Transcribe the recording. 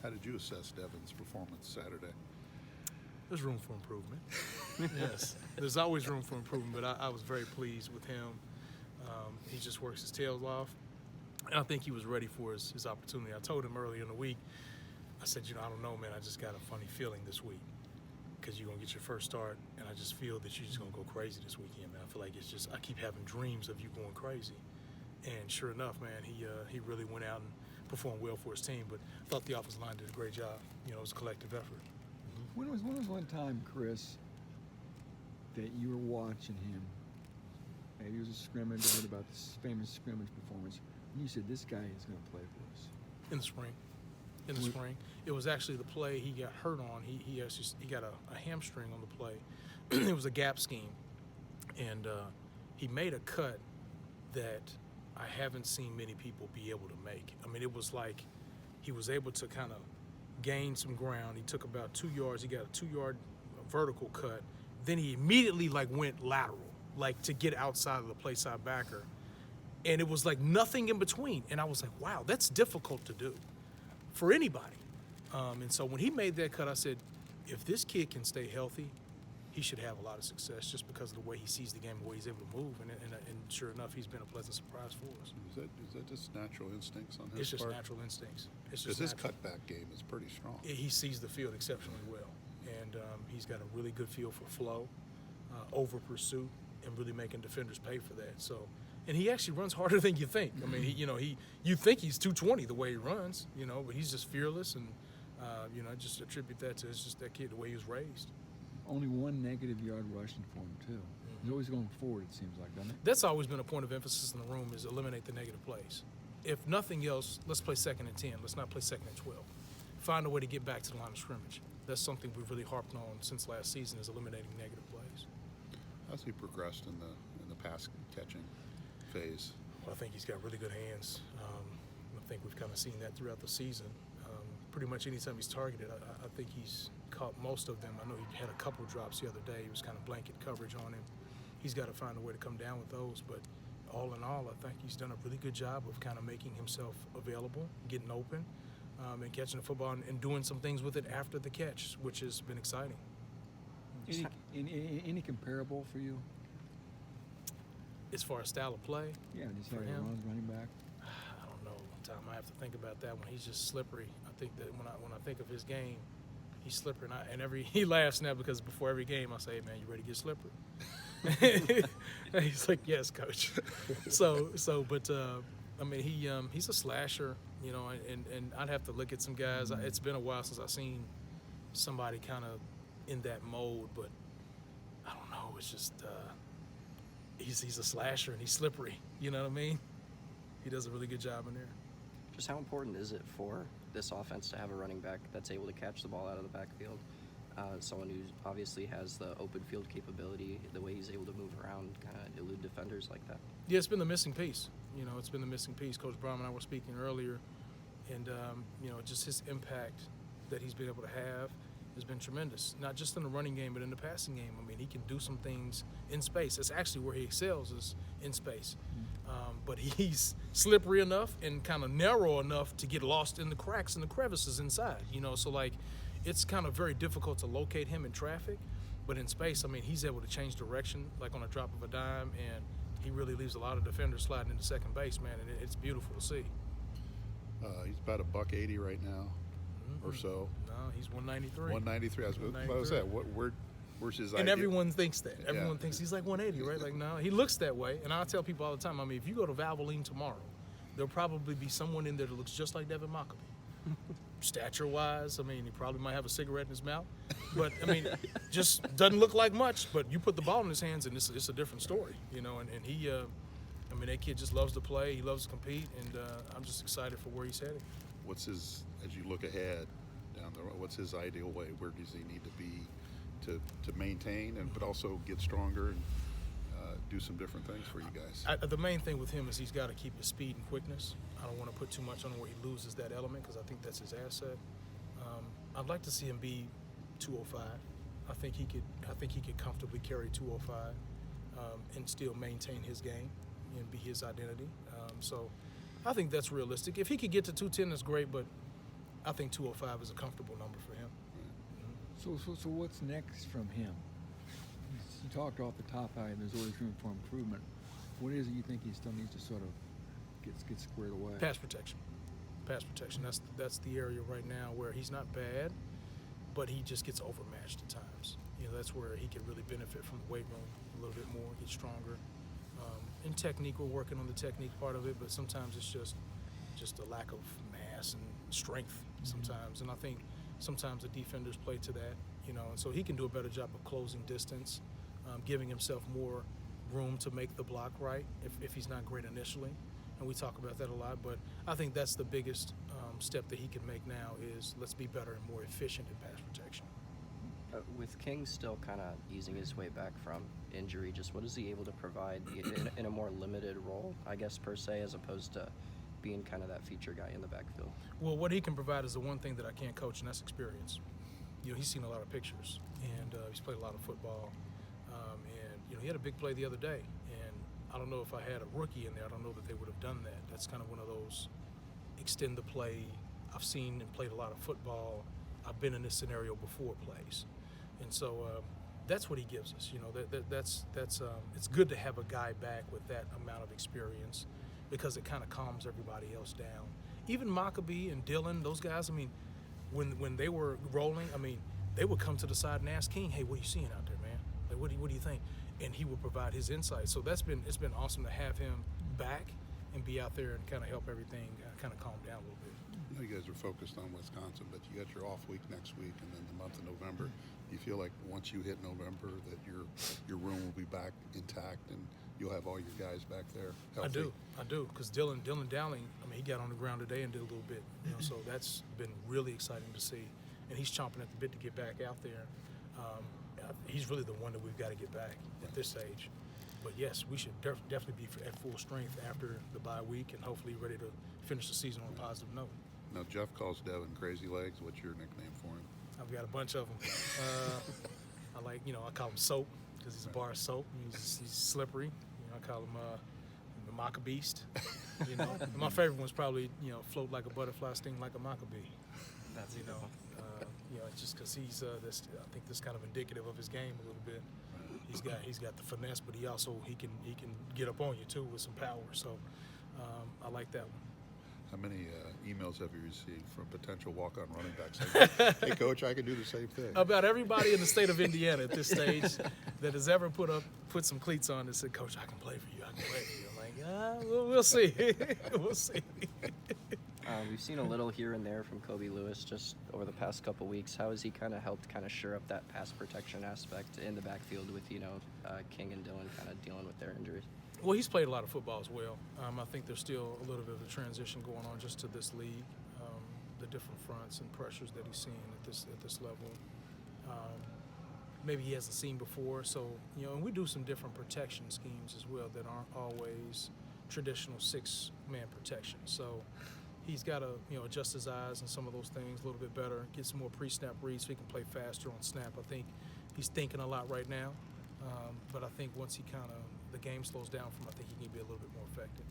How did you assess Devon's performance Saturday? There's room for improvement. Yes, there's always room for improvement, but I was very pleased with him. He just works his tail off, and I think he was ready for his opportunity. I told him earlier in the week, I said, I don't know, man, I just got a funny feeling this week because you're going to get your first start, and I just feel that you're just going to go crazy this weekend, man. I feel like it's just, I keep having dreams of you going crazy. And sure enough, man, he really went out and performed well for his team, but I thought the offensive line did a great job. It was a collective effort. When was one time, Chris, that you were watching him? Maybe it was a scrimmage. I heard about this famous scrimmage performance. And you said, this guy is going to play for us. In the spring. It was actually the play he got hurt on. He got a hamstring on the play. It was a gap scheme. And he made a cut that I haven't seen many people be able to make. I mean, it was like he was able to kind of gain some ground. He took about 2 yards. He got a 2-yard vertical cut. Then he immediately went lateral, to get outside of the play side backer. And it was nothing in between. And I was like, wow, that's difficult to do for anybody. And so when he made that cut, I said, if this kid can stay healthy, he should have a lot of success just because of the way he sees the game, the way he's able to move. And sure enough, he's been a pleasant surprise for us. Is that just natural instincts on his part? It's just natural instincts. Because his cutback game is pretty strong. He sees the field exceptionally well. And he's got a really good feel for flow, over pursuit, and really making defenders pay for that. So, and he actually runs harder than you think. I mean, you think he's 220 the way he runs, but he's just fearless. And, I just attribute that to that kid, the way he was raised. Only one negative yard rushing for him, too. He's always going forward, it seems like, doesn't it? That's always been a point of emphasis in the room, is eliminate the negative plays. If nothing else, let's play 2nd and 10. Let's not play 2nd and 12. Find a way to get back to the line of scrimmage. That's something we've really harped on since last season, is eliminating negative plays. How's he progressed in the pass catching phase? Well, I think he's got really good hands. I think we've kind of seen that throughout the season. Pretty much anytime he's targeted, I think he's caught most of them. I know he had a couple drops the other day. It was kind of blanket coverage on him. He's got to find a way to come down with those. But all in all, I think he's done a really good job of kind of making himself available, getting open, and catching the football and doing some things with it after the catch, which has been exciting. Any comparable for you? As far as style of play? Yeah, just how for he him, runs running back. I don't know. Tom, I have to think about that one. He's just slippery. I think that when I think of his game, he's slippery. And he laughs now because before every game I say, man, you ready to get slippery? He's like, yes, coach. But I mean, he's a slasher, and I'd have to look at some guys. It's been a while since I've seen somebody kind of in that mode, but I don't know. It's just he's a slasher and he's slippery. You know what I mean? He does a really good job in there. Just how important is it for this offense to have a running back that's able to catch the ball out of the backfield? Someone who obviously has the open field capability, the way he's able to move around, kind of elude defenders like that. Yeah, it's been the missing piece. It's been the missing piece. Coach Brown and I were speaking earlier, and just his impact that he's been able to have has been tremendous. Not just in the running game, but in the passing game. I mean, he can do some things in space. That's actually where he excels, is in space. But he's slippery enough and kind of narrow enough to get lost in the cracks and the crevices inside. So it's kind of very difficult to locate him in traffic. But in space, I mean, he's able to change direction on a drop of a dime, and he really leaves a lot of defenders sliding into second base, man, and it's beautiful to see. He's about $180 right now, or so. No, he's 193. 193. What was that? Where's his And idea? everyone thinks that. Everyone thinks he's like 180, right? No, he looks that way. And I tell people all the time, I mean, if you go to Valvoline tomorrow, there'll probably be someone in there that looks just like Devon Mockleby. Stature-wise, I mean, he probably might have a cigarette in his mouth. But, I mean, just doesn't look like much. But you put the ball in his hands, and it's a different story, And he, I mean, that kid just loves to play. He loves to compete. And I'm just excited for where he's heading. What's his, as you look ahead down the road, what's his ideal way? Where does he need to be to maintain, but also get stronger and do some different things for you guys? The main thing with him is he's got to keep his speed and quickness. I don't want to put too much on him where he loses that element, because I think that's his asset. I'd like to see him be 205. I think he could comfortably carry 205 and still maintain his game and be his identity. So I think that's realistic. If he could get to 210, that's great, but I think 205 is a comfortable number for him. So what's next from him? You talked off the top high, and there's always room for improvement. What is it you think he still needs to sort of get squared away? Pass protection. Pass protection. That's the area right now where he's not bad, but he just gets overmatched at times. You know, that's where he can really benefit from the weight room a little bit more, get stronger. In technique, we're working on the technique part of it, but sometimes it's just a lack of mass and strength sometimes. And I think sometimes the defenders play to that, you know, and so he can do a better job of closing distance, giving himself more room to make the block right if he's not great initially. And we talk about that a lot, but I think that's the biggest step that he can make now is let's be better and more efficient in pass protection. With King still kind of easing his way back from injury, just what is he able to provide in a more limited role, I guess, per se, as opposed to being kind of that feature guy in the backfield? Well, what he can provide is the one thing that I can't coach, and that's experience. You know, he's seen a lot of pictures, and he's played a lot of football. And, you know, he had a big play the other day, and I don't know if I had a rookie in there, I don't know that they would have done that. That's kind of one of those extend the play. I've seen and played a lot of football. I've been in this scenario before plays. And so that's what he gives us. You know, that's it's good to have a guy back with that amount of experience because it kind of calms everybody else down. Even Maccabee and Dylan, those guys, I mean, when they were rolling, I mean, they would come to the side and ask King, hey, what are you seeing out there, man? Like, what do you think? And he would provide his insight. So it's been awesome to have him back and be out there and kind of help everything kind of calm down a little bit. I know you guys are focused on Wisconsin, but you got your off week next week and then the month of November. Do you feel like once you hit November that your room will be back intact and you'll have all your guys back there healthy? I do, because Dylan Dowling, I mean, he got on the ground today and did a little bit, you know, so that's been really exciting to see. And he's chomping at the bit to get back out there. He's really the one that we've got to get back at this age. But yes, we should definitely be at full strength after the bye week and hopefully ready to finish the season on a positive note. Now, Jeff calls Devon Crazy Legs. What's your nickname for him? I've got a bunch of them. I call him Soap because he's a bar of soap. He's slippery. You know, I call him the Maccabeast. You know, and my favorite one's probably, you know, float like a butterfly, sting like a Maccabee. That's You know, just because he's I think this kind of indicative of his game a little bit. He's got the finesse, but he can get up on you too with some power. So I like that one. How many emails have you received from potential walk-on running backs saying, hey, Coach, I can do the same thing? About everybody in the state of Indiana at this stage that has ever put some cleats on and said, Coach, I can play for you. I can play for you. I'm like, we'll see. We'll see. We've seen a little here and there from Kobe Lewis just over the past couple weeks. How has he kind of helped kind of shore up that pass protection aspect in the backfield with, you know, King and Dylan kind of dealing with their injuries? Well, he's played a lot of football as well. I think there's still a little bit of a transition going on just to this league, the different fronts and pressures that he's seeing at this level. Maybe he hasn't seen before. So, you know, and we do some different protection schemes as well that aren't always traditional 6-man protection. So he's got to, you know, adjust his eyes and some of those things a little bit better, get some more pre-snap reads so he can play faster on snap. I think he's thinking a lot right now. But I think once the game slows down for him, I think he can be a little bit more effective.